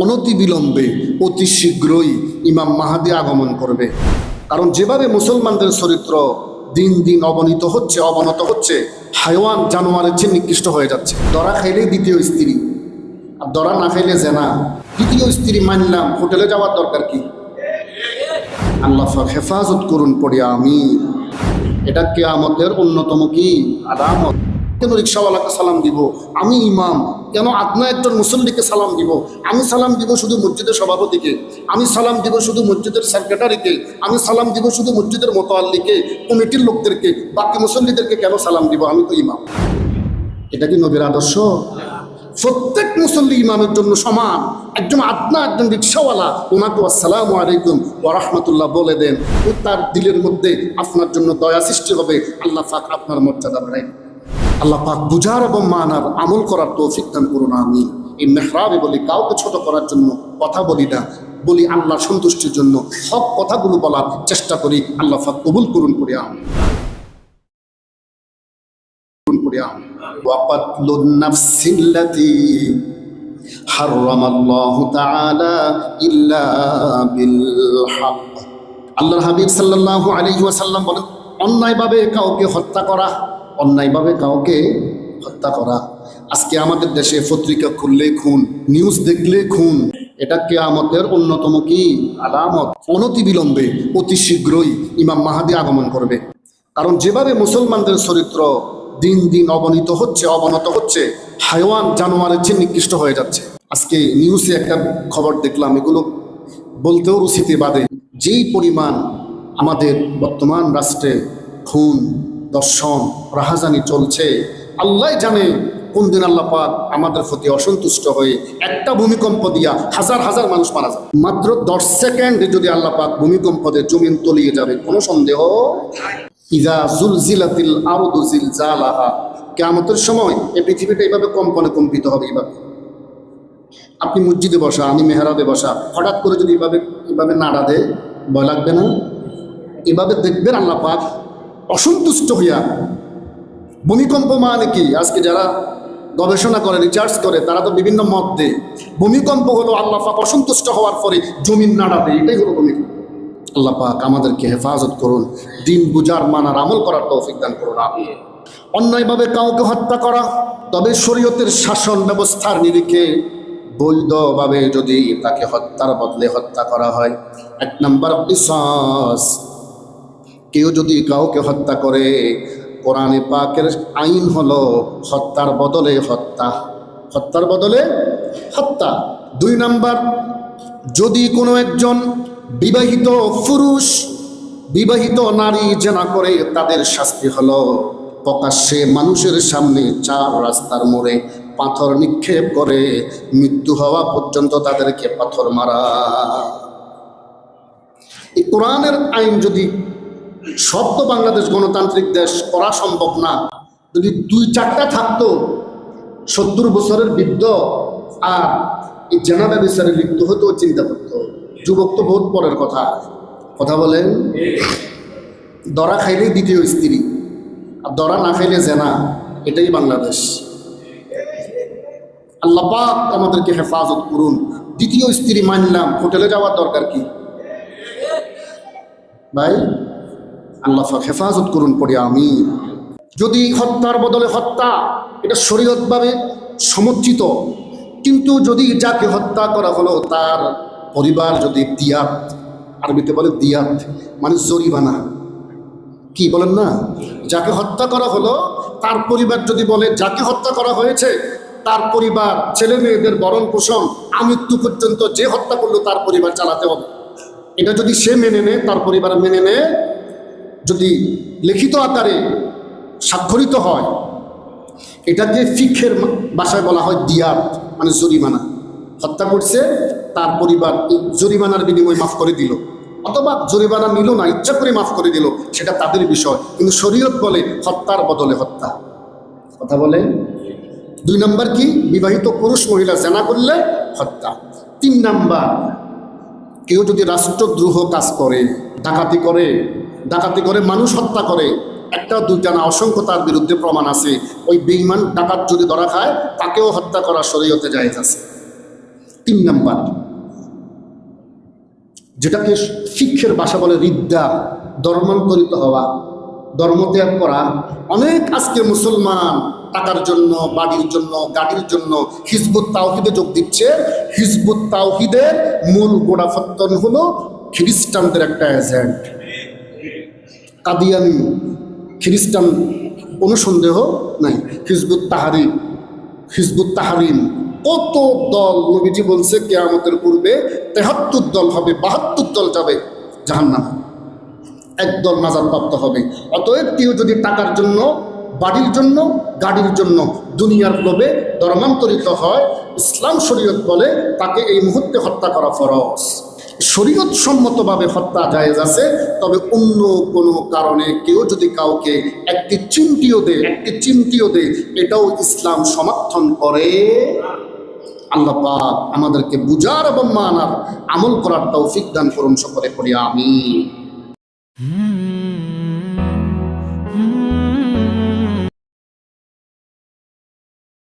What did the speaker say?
অনতিবিলম্বে অতি শীঘ্রই ইমাম মাহাদি আগমন করবে। কারণ যেভাবে মুসলমানদের চরিত্র দিন দিন অবনত হচ্ছে, হাইওয়ান জানোয়ারের চেয়ে নিকৃষ্ট হয়ে যাচ্ছে। দরা খাইলেই দ্বিতীয় স্ত্রী, আর দরা না খাইলে জেনা। দ্বিতীয় স্ত্রী মানলাম, হোটেলে যাওয়ার দরকার কি? আল্লাহ পাক হেফাজত করুন পড়ি আমিন। এটা কিয়ামতের অন্যতম কি আলামত। কেন রিক্সাওয়ালাকে সালাম দিব? আমি ইমাম। কেন আপনা একজন মুসল্লিকে সালাম দিব? আমি সালাম দিব শুধু মসজিদের সভাপতিকে, আমি সালাম দিব শুধু মসজিদের সেক্রেটারিকে, আমি সালাম দিব শুধু মসজিদের মোতাল্লিকে, কমিটির লোকদেরকে, বাকি মুসল্লিদেরকে কেন সালাম দিব? আমি তো ইমাম। এটা কি নবীর আদর্শ? প্রত্যেক মুসল্লি ইমামের জন্য সমান। একজন আদনা একজন রিক্সাওয়ালা ওনাকে আসসালামু আলাইকুম ওয়া রাহমাতুল্লাহ বলে দেন, ও তার দিলের মধ্যে আপনার জন্য দয়া সৃষ্টি হবে। আল্লাহ পাক আপনার মর্যাদা বাড়ায়। আল্লাহ পাক বুঝার এবং মানার আমল করার তৌফিক দান করুন আমিন। এই মেহরাবে বলি কাউকে ছোট করার জন্য কথা বলি না, বলি আল্লাহর সন্তুষ্টির জন্য সব কথাগুলো বলার চেষ্টা করি। আল্লাহ পাক কবুল করুন করে আমিন। وقتل النفس التي حرم الله تعالى إلا بالحق। আল্লাহর হাবিব সাল্লাল্লাহু আলাইহি ওয়াসাল্লাম বলেন, অন্যায়ভাবে কাউকে হত্যা করা, অন্যায়ভাবে কাউকে হত্যা করা। আজকে আমাদের দেশে পত্রিকা খুললে খুন, নিউজ দেখলে খুন। এটা কিয়ামতের অন্যতম কি আলামত। অনতিবিলম্বে অতি শীঘ্রই ইমাম মাহাদি আগমন করবে। কারণ যেভাবে মুসলমানদের চরিত্র দিন দিন অবনত হচ্ছে, হাইওয়ান জানোয়ারের চেয়ে নিকৃষ্ট হয়ে যাচ্ছে। আজকে নিউজে একটা খবর দেখলাম, এগুলো বলতেও রুচিতে বাদে। যেই পরিমাণ আমাদের বর্তমান রাষ্ট্রে খুন, দর্শন, রাহাজানি চলছে, আল্লাহ জানে কোন দিন আল্লাহ পাক আমাদের প্রতি অসন্তুষ্ট হয়ে একটা ভূমিকম্প দিয়া হাজার হাজার মানুষ মারা যাবে। মাত্র 10 সেকেন্ডে যদি আল্লাহ পাক ভূমিকম্পতে জমিন তলিয়ে যাবে, কোনো সন্দেহ। ইযা জুলজিলাতিল আরদু জিলজালাহা, কিয়ামতের সময় এই পৃথিবীটা এইভাবে কম্পনে কম্পিত হবে। এইভাবে আপনি মসজিদে বসা, আমি মেহরাবে বসা, হঠাৎ করে যদি এভাবে নাড়া দেয়, ভয় লাগবে না? এভাবে দেখবেন আল্লাহ পাক অসন্তুষ্ট হইয়া। ভূমিকম্প মানে কি? আজকে যারা গবেষণা করে, রিসার্চ করে, তারা তো বিভিন্ন মত দেয়। ভূমিকম্প হলো আল্লাহ পাক অসন্তুষ্ট হওয়ার পরে জমিন নাড়া দেয়, এটাই হলো ভূমিকম্প। আল্লাহ পাক আমাদেরকে হেফাজত করুন, দিন বুঝার মানার আমল করার তৌফিক দান করুন আমিন। অন্যায়ভাবে কাউকে হত্যা করা, তবে শরীয়তের শাসন ব্যবস্থার নিরিখে বৈধভাবে যদি তাকে হত্যার বদলে হত্যা করা হয়, 1 নম্বর কিসাস। কেউ যদি কাউকে হত্যা করে, কোরআনে পাকের আইন হলো হত্যার বদলে হত্যা, হত্যার বদলে হত্যা। 2 নম্বর, যদি কোনো একজন বিবাহিত পুরুষ বিবাহিত নারী জেনা করে, তাদের শাস্তি হলো প্রকাশ্যে মানুষের সামনে 4 রাস্তার মোড়ে পাথর নিক্ষেপ করে মৃত্যু হওয়া পর্যন্ত তাদেরকে পাথর মারা। এই কোরআনের আইন যদি সব, তো বাংলাদেশ গণতান্ত্রিক দেশ, করা সম্ভব না। যদি 2-4টা থাকতো, 70 বছরের বৃদ্ধ আর এই জেনা ব্যবচারে লিপ্ত হতো, চিন্তা করতো। যুবক তো বহুত পরের কথা বলেন। দরা খাইলেই দ্বিতীয় স্ত্রী, আর দরা না খাইলে জেনা। এটাই বাংলাদেশ। আল্লাহ পাক আমাদেরকে হেফাজত করুন। দ্বিতীয় স্ত্রী মানলাম, হোটেলে যাওয়ার দরকার কি ভাই? আল্লাহ পাক হেফাজত করুন পড়ি আমিন। যদি হত্যার বদলে হত্যা, এটা শরীয়তভাবে সমর্থিত। কিন্তু যদি যাকে হত্যা করা হলো তার পরিবার যদি দিয়াত, আরবিতে বলে দিয়াত মানে জরিমানা, কি বলেন না? যাকে হত্যা করা হলো তার পরিবার যদি বলে, যাকে হত্যা করা হয়েছে তার পরিবার, ছেলে মেয়েদের ভরণ পোষণ আমৃত্যু পর্যন্ত যে হত্যা করলো তার পরিবার চালাতে হবে। এটা যদি সে মেনে নেয়, তার পরিবার মেনে নেয়, যদি লিখিত আকারে স্বাক্ষরিত হয়, এটাকে ফিকহের ভাষায় বলা হয় দিয়াত মানে জরিমানা। হত্যা করছে, তার পরিবার জরিমানার বিনিময়ে মাফ করে দিল, অথবা জরিমানা নিল না, ইচ্ছা করে মাফ করে দিল, সেটা তাদের বিষয়। কিন্তু শরীয়ত বলে হত্যার বদলে হত্যা। কথা বলে। 2 নম্বর কি? বিবাহিত পুরুষ মহিলা জেনা করলে হত্যা। 3 নম্বর, কেউ যদি রাষ্ট্রদ্রোহ কাজ করে, ডাকাতি করে মানুষ হত্যা করে, 1টা 2টা না, অসংখ্য তার বিরুদ্ধে প্রমাণ আছে। ওই বেঈমান ডাকাত যদি ধরা খায়, তাকেও হত্যা করা শরীয়তে জায়েজ আছে। তিন নাম্বার, যেটাকে শিক্ষের ভাষা বলে রিদ্দা, ধর্মান্তরিত হওয়া, ধর্মত্যাগ করা। অনেক আজকে মুসলমান টাকার জন্য, বাড়ির জন্য, গাড়ির জন্য হিজবুত তাওহীদে যোগ দিচ্ছে। হিজবুত তাওহীদের মূল গোড়াপত্তন হলো খ্রিস্টানদের একটা এজেন্ট, কাদিয়ানি খ্রিস্টান, কোনো সন্দেহ নাই। হিজবুত তাহরিম, হিজবুত তাহরিম কত দল, নবীজি বলছে কিয়ামতের পূর্বে ৭৩ দল হবে, ৭২ দল যাবে জাহান্নামে, একদল নাজাত প্রাপ্ত হবে। অতএব কেউ যদি টাকার জন্য, বাড়ির জন্য, গাড়ির জন্য, দুনিয়ার লোভে ধর্মান্তরিত হয়, ইসলাম শরীয়ত বলে তাকে এই মুহূর্তে হত্যা করা ফরজ। শরীয়ত সম্মতভাবে হত্যা জায়েজ আছে, তবে অন্য কোনো কারণে কেউ যদি কাউকে একটি চিমটিও দেয়, এটাও ইসলাম সমর্থন করে। আল্লাহ পাক আমাদেরকে বুঝার এবং মানার, আমল করার তৌফিক দান করুন সকলে, করি আমিন।